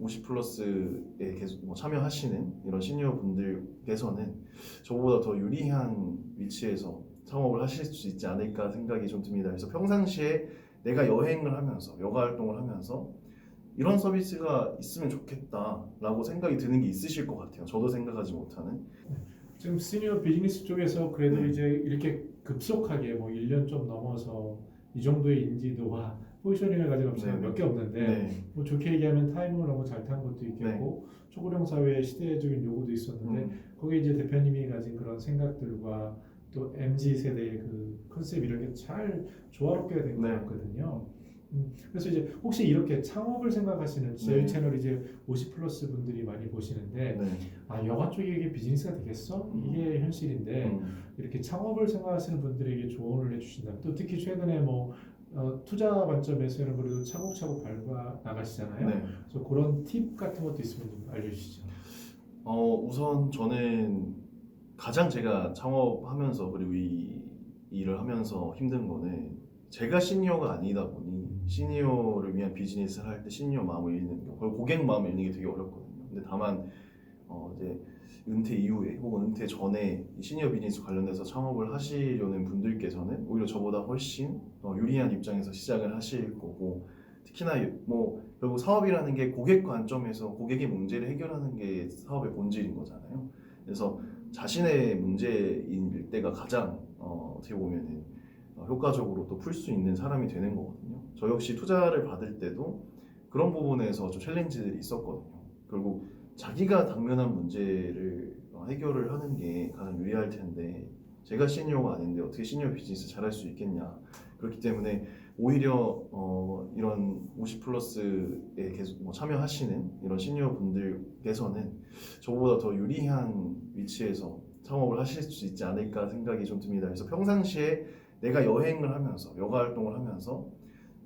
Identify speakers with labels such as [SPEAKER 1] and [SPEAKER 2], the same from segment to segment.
[SPEAKER 1] 50 플러스에 계속 참여하시는 이런 시니어 분들께서는 저보다 더 유리한 위치에서 창업을 하실 수 있지 않을까 생각이 좀 듭니다. 그래서 평상시에 내가 여행을 하면서 여가 활동을 하면서 이런 서비스가 있으면 좋겠다라고 생각이 드는 게 있으실 것 같아요. 저도 생각하지 못하는.
[SPEAKER 2] 지금 시니어 비즈니스 쪽에서 그래도
[SPEAKER 1] 네.
[SPEAKER 2] 이제 이렇게 급속하게 뭐 1년 좀 넘어서 이 정도의 인지도와 포지셔닝을 가진 업체가
[SPEAKER 1] 네.
[SPEAKER 2] 몇 개 없는데
[SPEAKER 1] 네.
[SPEAKER 2] 뭐 좋게 얘기하면 타이밍을 너무 잘 탄 것도 있겠고 초고령 사회의 시대적인 요구도 있었는데 거기에 이제 대표님이 가진 그런 생각들과 또 MZ 세대의 그 컨셉 이런 게 잘 조화롭게 된 것
[SPEAKER 1] 네.
[SPEAKER 2] 같거든요. 그래서 이제 혹시 이렇게 창업을 생각하시는 저희
[SPEAKER 1] 네.
[SPEAKER 2] 채널 이제 50 플러스 분들이 많이 보시는데
[SPEAKER 1] 네.
[SPEAKER 2] 아 여가 쪽에 이게 비즈니스가 되겠어? 이게 현실인데 이렇게 창업을 생각하시는 분들에게 조언을 해주신다. 또 특히 최근에 뭐 투자 관점에서는 그래도 차곡차곡 밟아 나가시잖아요.
[SPEAKER 1] 네.
[SPEAKER 2] 그래서 그런 팁 같은 것도 있으면 좀 알려주시죠.
[SPEAKER 1] 우선 저는 가장 제가 창업하면서 그리고 이 일을 하면서 힘든 거는 제가 시니어가 아니다 보니 시니어를 위한 비즈니스를 할 때 시니어 마음을 잃는 거, 고객 마음을 잃는 게 되게 어렵거든요. 근데 다만 이제 은퇴 이후에 혹은 은퇴 전에 이 시니어 비즈니스 관련해서 창업을 하시려는 분들께서는 오히려 저보다 훨씬 유리한 입장에서 시작을 하실 거고, 특히나 뭐 결국 사업이라는 게 고객 관점에서 고객의 문제를 해결하는 게 사업의 본질인 거잖아요. 그래서 자신의 문제일 때가 가장 어떻게 보면은 효과적으로 또 풀 수 있는 사람이 되는 거거든요. 저 역시 투자를 받을 때도 그런 부분에서 좀 챌린지들이 있었거든요. 결국 자기가 당면한 문제를 해결을 하는 게 가장 유리할 텐데 제가 시니어가 아닌데 어떻게 시니어 비즈니스 잘할 수 있겠냐. 그렇기 때문에 오히려 이런 50 플러스에 계속 참여하시는 이런 시니어 분들께서는 저보다 더 유리한 위치에서 창업을 하실 수 있지 않을까 생각이 좀 듭니다. 그래서 평상시에 내가 여행을 하면서 여가 활동을 하면서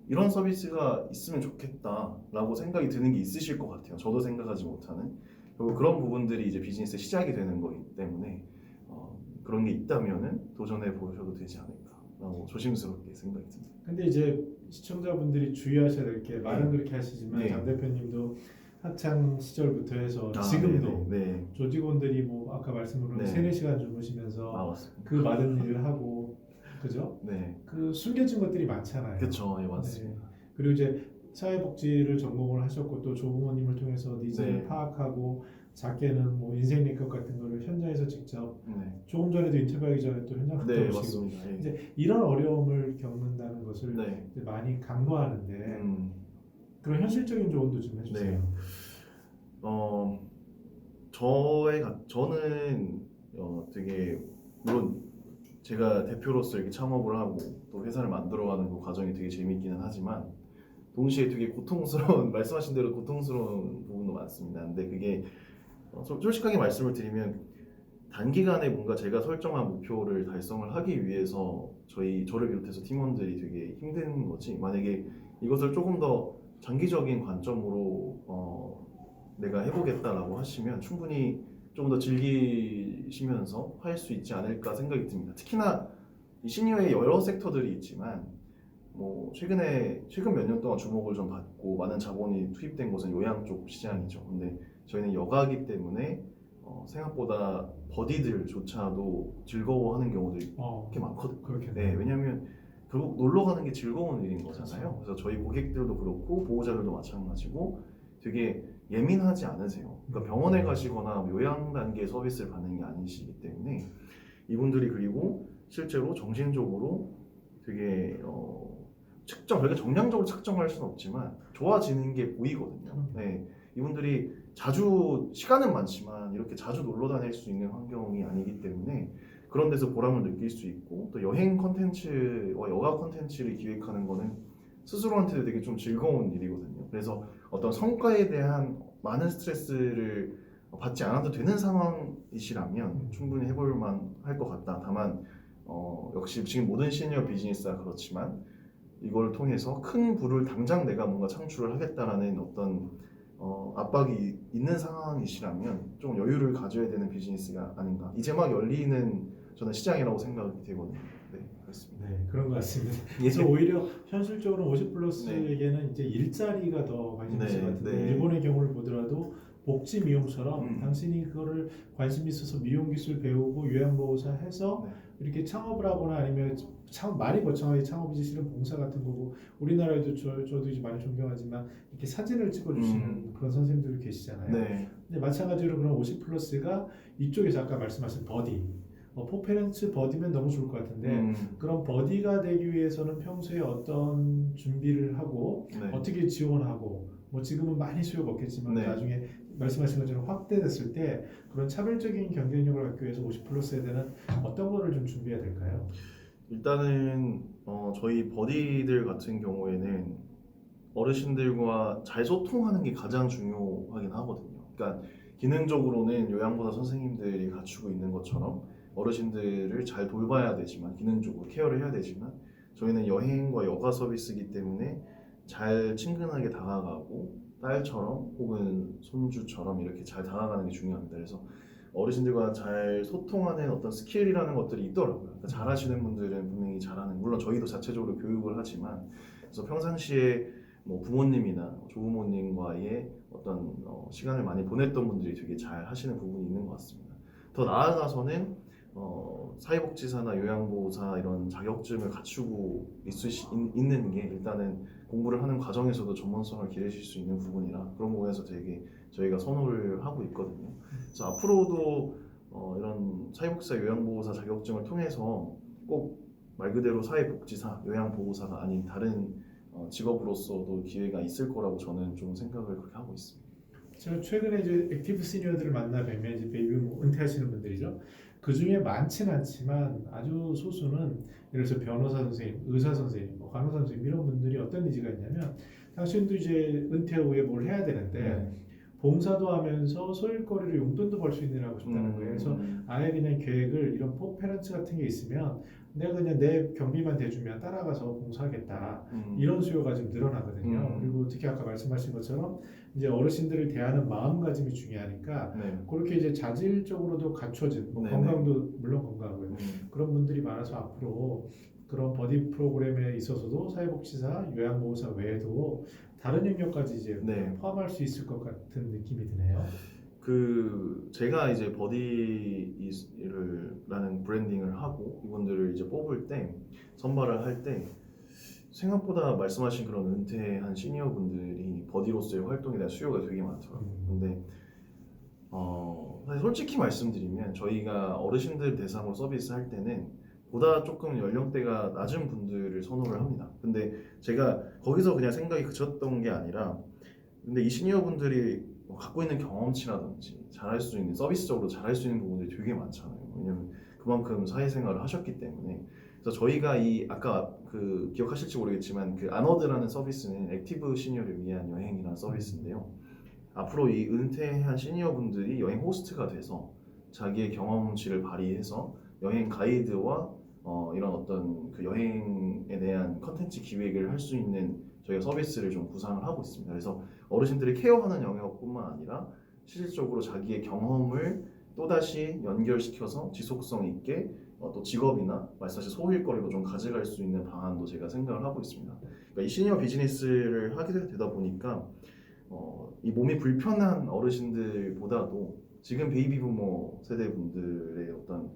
[SPEAKER 1] 이런 서비스가 있으면 좋겠다라고 생각이 드는 게 있으실 것 같아요. 저도 생각하지 못하는. 그리고 그런 부분들이 이제 비즈니스의 시작이 되는 거기 때문에 그런 게 있다면은 도전해 보셔도 되지 않을까라고 조심스럽게 생각이 듭니다.
[SPEAKER 2] 근데 이제 시청자분들이 주의하셔야 될 게 말은
[SPEAKER 1] 네.
[SPEAKER 2] 그렇게 하시지만
[SPEAKER 1] 네.
[SPEAKER 2] 장 대표님도 학창 시절부터 해서
[SPEAKER 1] 아,
[SPEAKER 2] 지금도
[SPEAKER 1] 네.
[SPEAKER 2] 조직원들이 뭐 아까 말씀드린
[SPEAKER 1] 네.
[SPEAKER 2] 3-4시간 주무시면서
[SPEAKER 1] 맞습니다.
[SPEAKER 2] 그 많은 일을 하고 그죠?
[SPEAKER 1] 네.
[SPEAKER 2] 그 숨겨진 것들이 많잖아요.
[SPEAKER 1] 그렇죠. 예, 맞습니다.
[SPEAKER 2] 네. 그리고 이제 사회복지를 전공을 하셨고 또 조부모님을 통해서 니즈를
[SPEAKER 1] 네.
[SPEAKER 2] 파악하고 작게는 뭐 인생 네컷 같은 거를 현장에서 직접
[SPEAKER 1] 네.
[SPEAKER 2] 조금 전에도 인터뷰하기 전에 또 현장 갔다
[SPEAKER 1] 네,
[SPEAKER 2] 오시고
[SPEAKER 1] 맞습니다. 예.
[SPEAKER 2] 이제 이런 어려움을 겪는다는 것을
[SPEAKER 1] 네.
[SPEAKER 2] 이제 많이 강조하는데 그런 현실적인 조언도 좀 해주세요.
[SPEAKER 1] 네. 저는 되게 물론 제가 대표로서 이렇게 창업을 하고 또 회사를 만들어가는 그 과정이 되게 재밌기는 하지만 동시에 되게 고통스러운 말씀하신 대로 고통스러운 부분도 많습니다. 근데 그게 솔직하게 말씀을 드리면 단기간에 뭔가 제가 설정한 목표를 달성을 하기 위해서 저를 비롯해서 팀원들이 되게 힘든 거지, 만약에 이것을 조금 더 장기적인 관점으로 내가 해보겠다라고 하시면 충분히 좀 더 즐기시면서 할 수 있지 않을까 생각이 듭니다. 특히나 이 시니어의 여러 섹터들이 있지만 뭐 최근 몇 년 동안 주목을 좀 받고 많은 자본이 투입된 곳은 요양 쪽 시장이죠. 근데 저희는 여가이기 때문에 생각보다 버디들조차도 즐거워하는 경우들이 꽤 많거든요.
[SPEAKER 2] 그렇게
[SPEAKER 1] 네, 왜냐하면 결국 놀러 가는 게 즐거운 일인 거잖아요. 그래서 저희 고객들도 그렇고 보호자들도 마찬가지고 되게 예민하지 않으세요. 그러니까 병원에 가시거나 요양 단계 서비스를 받는 게 아니시기 때문에 이분들이 그리고 실제로 정신적으로 되게 그러니까 정량적으로 측정할 수는 없지만 좋아지는 게 보이거든요. 네, 이분들이 시간은 많지만 이렇게 자주 놀러 다닐 수 있는 환경이 아니기 때문에 그런 데서 보람을 느낄 수 있고, 또 여행 컨텐츠와 여가 컨텐츠를 기획하는 거는 스스로한테도 되게 좀 즐거운 일이거든요. 그래서 어떤 성과에 대한 많은 스트레스를 받지 않아도 되는 상황이시라면 충분히 해볼 만할 것 같다. 다만 역시 지금 모든 시니어 비즈니스가 그렇지만 이걸 통해서 큰 부를 당장 내가 뭔가 창출을 하겠다라는 어떤 압박이 있는 상황이시라면 좀 여유를 가져야 되는 비즈니스가 아닌가. 이제 막 열리는 저는 시장이라고 생각이 되거든요. 네, 그렇습니다.
[SPEAKER 2] 네, 그런 것 같습니다. 그래서 오히려 현실적으로 50 플러스에게는 이제 일자리가 더 관심 있을 것 같은데
[SPEAKER 1] 네.
[SPEAKER 2] 일본의 경우를 보더라도 복지 미용처럼
[SPEAKER 1] 음.
[SPEAKER 2] 당신이 그거를 관심 있어서 미용 기술 배우고 요양보호사 해서
[SPEAKER 1] 네.
[SPEAKER 2] 이렇게 창업을 하거나 아니면 말이 거창하게 창업이지 실은 봉사 같은 거고 우리나라에도 저도 이제 많이 존경하지만 이렇게 사진을 찍어주시는 그런 선생님들이 계시잖아요.
[SPEAKER 1] 네.
[SPEAKER 2] 근데 마찬가지로 그런 50 플러스가 이쪽에서 아까 말씀하신 버디 포페런츠 버디면 너무 좋을 것 같은데 그런 버디가 되기 위해서는 평소에 어떤 준비를 하고
[SPEAKER 1] 네.
[SPEAKER 2] 어떻게 지원하고 뭐 지금은 많이 수요가 없겠지만
[SPEAKER 1] 네.
[SPEAKER 2] 나중에 말씀하신 것처럼 확대됐을 때 그런 차별적인 경쟁력을 갖기 위해서 50 플러스 세대는 어떤 거를 좀 준비해야 될까요?
[SPEAKER 1] 일단은 저희 버디들 같은 경우에는 어르신들과 잘 소통하는 게 가장 중요하긴 하거든요. 그러니까 기능적으로는 요양보호사 선생님들이 갖추고 있는 것처럼 어르신들을 잘 돌봐야 되지만 기능적으로 케어를 해야 되지만 저희는 여행과 여가 서비스이기 때문에 잘 친근하게 다가가고 딸처럼 혹은 손주처럼 이렇게 잘 다가가는 게 중요합니다. 그래서 어르신들과 잘 소통하는 어떤 스킬이라는 것들이 있더라고요. 그러니까 잘하시는 분들은 분명히 잘하는, 물론 저희도 자체적으로 교육을 하지만 그래서 평상시에 뭐 부모님이나 조부모님과의 어떤 시간을 많이 보냈던 분들이 되게 잘 하시는 부분이 있는 것 같습니다. 더 나아가서는 사회복지사나 요양보호사 이런 자격증을 갖추고 있는 게 일단은 공부를 하는 과정에서도 전문성을 기르실 수 있는 부분이라 그런 부분에서 되게 저희가 선호를 하고 있거든요. 그래서 앞으로도 이런 사회복지사, 요양보호사 자격증을 통해서 꼭 말 그대로 사회복지사, 요양보호사가 아닌 다른 직업으로서도 기회가 있을 거라고 저는 좀 생각을 그렇게 하고 있습니다.
[SPEAKER 2] 제가 최근에 이제 액티브 시니어들을 만나 뵈면 이제 베이비붐 은퇴하시는 분들이죠. 그 중에 많지는 않지만 아주 소수는 예를 들어서 변호사 선생님, 의사 선생님, 뭐 간호사 선생님 이런 분들이 어떤 니즈가 있냐면 당신도 이제 은퇴 후에 뭘 해야 되는데 봉사도 하면서 소일거리를 용돈도 벌 수 있는 일 하고 싶다는 거예요. 그래서 아예 그냥 계획을 이런 포페런츠 같은 게 있으면 내가 그냥 내 경비만 대주면 따라가서 봉사하겠다 이런 수요가 좀 늘어나거든요. 그리고 특히 아까 말씀하신 것처럼 이제 어르신들을 대하는 마음가짐이 중요하니까
[SPEAKER 1] 네.
[SPEAKER 2] 그렇게 이제 자질적으로도 갖춰진 뭐
[SPEAKER 1] 네네.
[SPEAKER 2] 건강도 물론 건강하고요. 그런 분들이 많아서 앞으로 그런 버디 프로그램에 있어서도 사회복지사, 요양보호사 외에도 다른 영역까지 이제
[SPEAKER 1] 네.
[SPEAKER 2] 포함할 수 있을 것 같은 느낌이 드네요.
[SPEAKER 1] 제가 이제 버디라는 브랜딩을 하고 이분들을 이제 뽑을 때 선발을 할 때 생각보다 말씀하신 그런 은퇴한 시니어 분들이 버디로서의 활동에 대한 수요가 되게 많더라고요. 근데 사실 솔직히 말씀드리면 저희가 어르신들 대상으로 서비스 할 때는 보다 조금 연령대가 낮은 분들을 선호를 합니다. 근데 제가 거기서 그냥 생각이 그쳤던 게 아니라 근데 이 시니어 분들이 갖고 있는 경험치라든지 잘할 수 있는 서비스적으로 잘할 수 있는 부분들이 되게 많잖아요. 왜냐면 그만큼 사회생활을 하셨기 때문에. 그래서 저희가 아까 기억하실지 모르겠지만 안어드라는 서비스는 액티브 시니어를 위한 여행이라는 서비스인데요. 앞으로 이 은퇴한 시니어 분들이 여행 호스트가 돼서 자기의 경험치를 발휘해서 여행 가이드와 이런 어떤 여행에 대한 컨텐츠 기획을 할 수 있는 저희가 서비스를 좀 구상을 하고 있습니다. 그래서 어르신들이 케어하는 영역뿐만 아니라 실질적으로 자기의 경험을 또다시 연결시켜서 지속성 있게 또 직업이나 말씀하신 소일거리로 좀 가져갈 수 있는 방안도 제가 생각을 하고 있습니다. 그러니까 이 시니어 비즈니스를 하게 되다 보니까 이 몸이 불편한 어르신들보다도 지금 베이비 부모 세대 분들의 어떤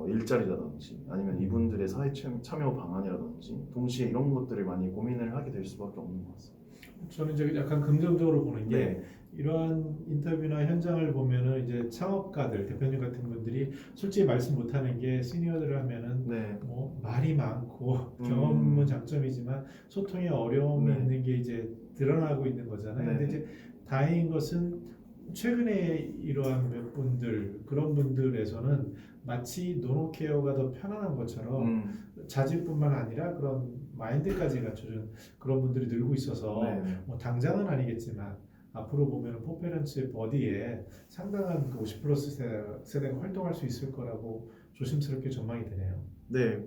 [SPEAKER 1] 일자리라든지 아니면 이분들의 사회 참여 방안이라든지 동시에 이런 것들을 많이 고민을 하게 될 수밖에 없는 것 같습니다.
[SPEAKER 2] 저는 이제 약간 긍정적으로 보는 게
[SPEAKER 1] 네.
[SPEAKER 2] 이러한 인터뷰나 현장을 보면은 이제 창업가들 대표님 같은 분들이 솔직히 말씀 못하는 게 시니어들을 하면은
[SPEAKER 1] 네.
[SPEAKER 2] 뭐 말이 많고 경험은 장점이지만 소통에 어려움이
[SPEAKER 1] 네.
[SPEAKER 2] 있는 게 이제 드러나고 있는 거잖아요.
[SPEAKER 1] 네.
[SPEAKER 2] 근데 이제 다행인 것은 최근에 이러한 분들 그런 분들에서는 마치 노노케어가 더 편안한 것처럼 자질뿐만 아니라 그런 마인드까지 갖춰준 그런 분들이 늘고 있어서
[SPEAKER 1] 네.
[SPEAKER 2] 뭐 당장은 아니겠지만 앞으로 보면 포페런츠의 버디에 상당한 50 플러스 세대가 활동할 수 있을 거라고 조심스럽게 전망이 되네요.
[SPEAKER 1] 네,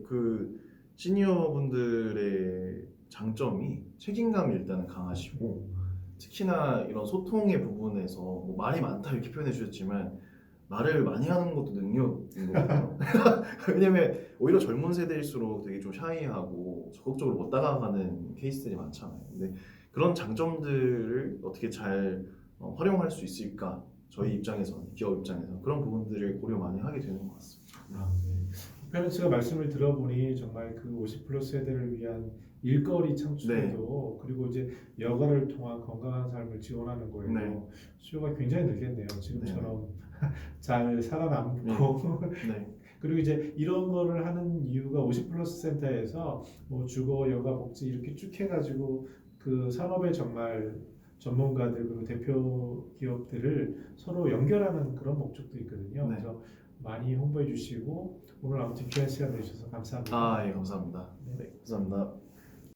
[SPEAKER 1] 시니어 분들의 장점이 책임감이 일단은 강하시고 특히나 이런 소통의 부분에서 뭐 말이 많다 이렇게 표현해 주셨지만 말을 많이 하는 것도 능력인 거거든요. 왜냐면 오히려 젊은 세대일수록 되게 좀 샤이하고 적극적으로 못 다가가는 케이스들이 많잖아요. 근데 그런 장점들을 어떻게 잘 활용할 수 있을까? 저희 입장에서는 기업 입장에서 그런 부분들을 고려 많이 하게 되는 것 같습니다.
[SPEAKER 2] 네. 페런츠가 말씀을 들어보니 정말 그 50 플러스 세대를 위한 일거리 창출도 그리고 이제 여가를 통한 건강한 삶을 지원하는 거에도
[SPEAKER 1] 네.
[SPEAKER 2] 수요가 굉장히 늘겠네요. 지금처럼 잘 살아남고
[SPEAKER 1] 네.
[SPEAKER 2] 그리고 이제 이런 거를 하는 이유가 50 플러스 센터에서 뭐 주거, 여가, 복지 이렇게 쭉 해가지고 그 산업의 정말 전문가들 그리고 대표 기업들을 서로 연결하는 그런 목적도 있거든요.
[SPEAKER 1] 네.
[SPEAKER 2] 그래서 많이 홍보해 주시고 오늘 아무튼 귀한 시간 내주셔서 감사합니다.
[SPEAKER 1] 예, 감사합니다.
[SPEAKER 2] 네.
[SPEAKER 1] 감사합니다.